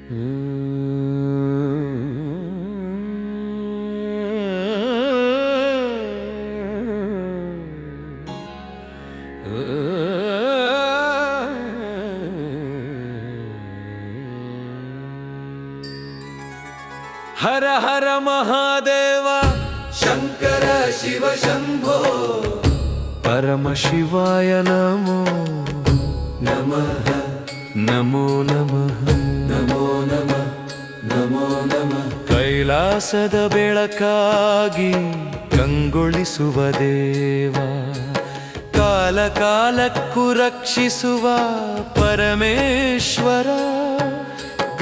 ಹರ ಹರ ಮಹಾದೇವ ಶಂಕರ ಶಿವ ಶಂಭೋ ಪರಮ ಶಿವಾಯ ನಮೋ ನಮಃ ನಮೋ ನಮಃ ನಮೋ ನಮಃ ನಮೋ ನಮಃ. ಕೈಲಾಸದ ಬೆಳಕಾಗಿ ಕಂಗೊಳಿಸುವ ದೇವ, ಕಾಲ ಕಾಲಕ್ಕೂ ರಕ್ಷಿಸುವ ಪರಮೇಶ್ವರ,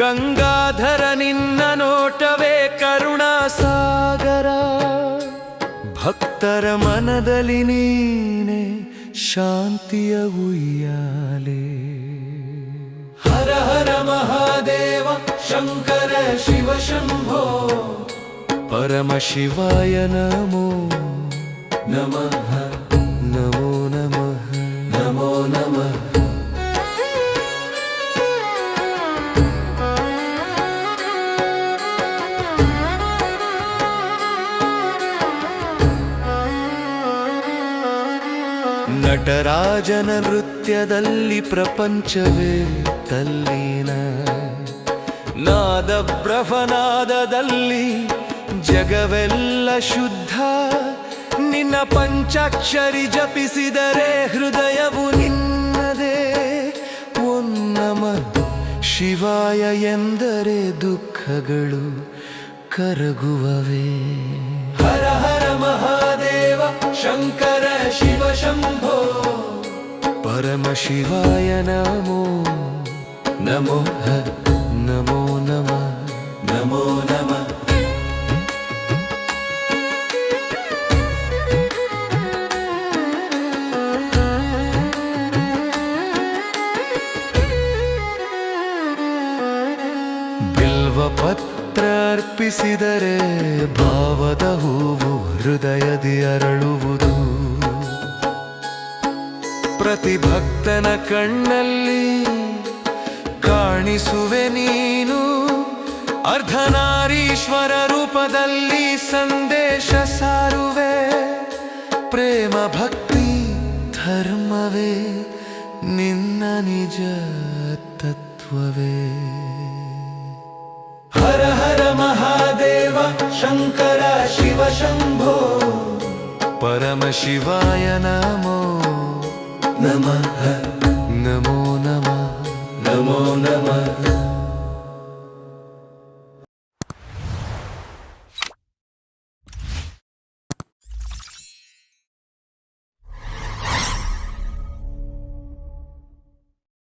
ಗಂಗಾಧರ ನಿನ್ನ ನೋಟವೇ ಕರುಣಾಸಾಗರ, ಭಕ್ತರ ಮನದಲ್ಲಿ ನೀನೆ ಶಾಂತಿಯ ಉಯ್ಯಾಲೆ. ಹರ ಹರ ಮಹಾದೇವ ಶಂಕರ ಶಿವ ಶಂಭೋ ಪರಮ ಶಿವಾಯ ನಮೋ ನಮಃ ನಮೋ ನಮಃ ನಮೋ ನಮಃ. ನಟರಾಜನ ನೃತ್ಯದಲ್ಲಿ ಪ್ರಪಂಚವೇ ತಲ್ಲೀನ, ನಾದ ಬ್ರಹ್ಮನಾದದಲ್ಲಿ ಜಗವೆಲ್ಲ ಶುದ್ಧ, ನಿನ್ನ ಪಂಚಾಕ್ಷರಿ ಜಪಿಸಿದರೆ ಹೃದಯವು ನಿನ್ನದೇ. ಓಂ ನಮಃ ಶಿವಾಯ ಎಂದರೆ ದುಃಖಗಳು ಕರಗುವವೇ. ಹರ ಹರ ಮಹಾದೇವ ಶಂಕರ ಶಿವ ಶಂಭೋ ಪರಮ ಶಿವಾಯ ನಮೋ ನಮೋ ನಮೋ ನಮಃ ನಮೋ ನಮಃ. ಬಿಲ್ವ ಪತ್ರ ಅರ್ಪಿಸಿದರೆ ಭಾವದ ಹೂವು ಹೃದಯದಿ ಅರಳುವುದು, ಪ್ರತಿ ಭಕ್ತನ ಕಣ್ಣಲ್ಲಿ ಕಾಣಿಸುವೆ ನೀನು, ಅರ್ಧನಾರೀಶ್ವರ ರೂಪದಲ್ಲಿ ಸಂದೇಶ ಸಾರುವೆ. ಪ್ರೇಮ ಭಕ್ತಿ ಧರ್ಮವೇ ನಿನ್ನ ನಿಜ ತತ್ವವೇ. ಹರ ಹರ ಮಹಾದೇವ ಶಂಕರ ಶಿವ ಶಂಭೋ ಪರಮ ಶಿವಾಯ ನಮೋ ನಮಃ ನಮೋ ನಮಃ ನಮೋ ನಮಃ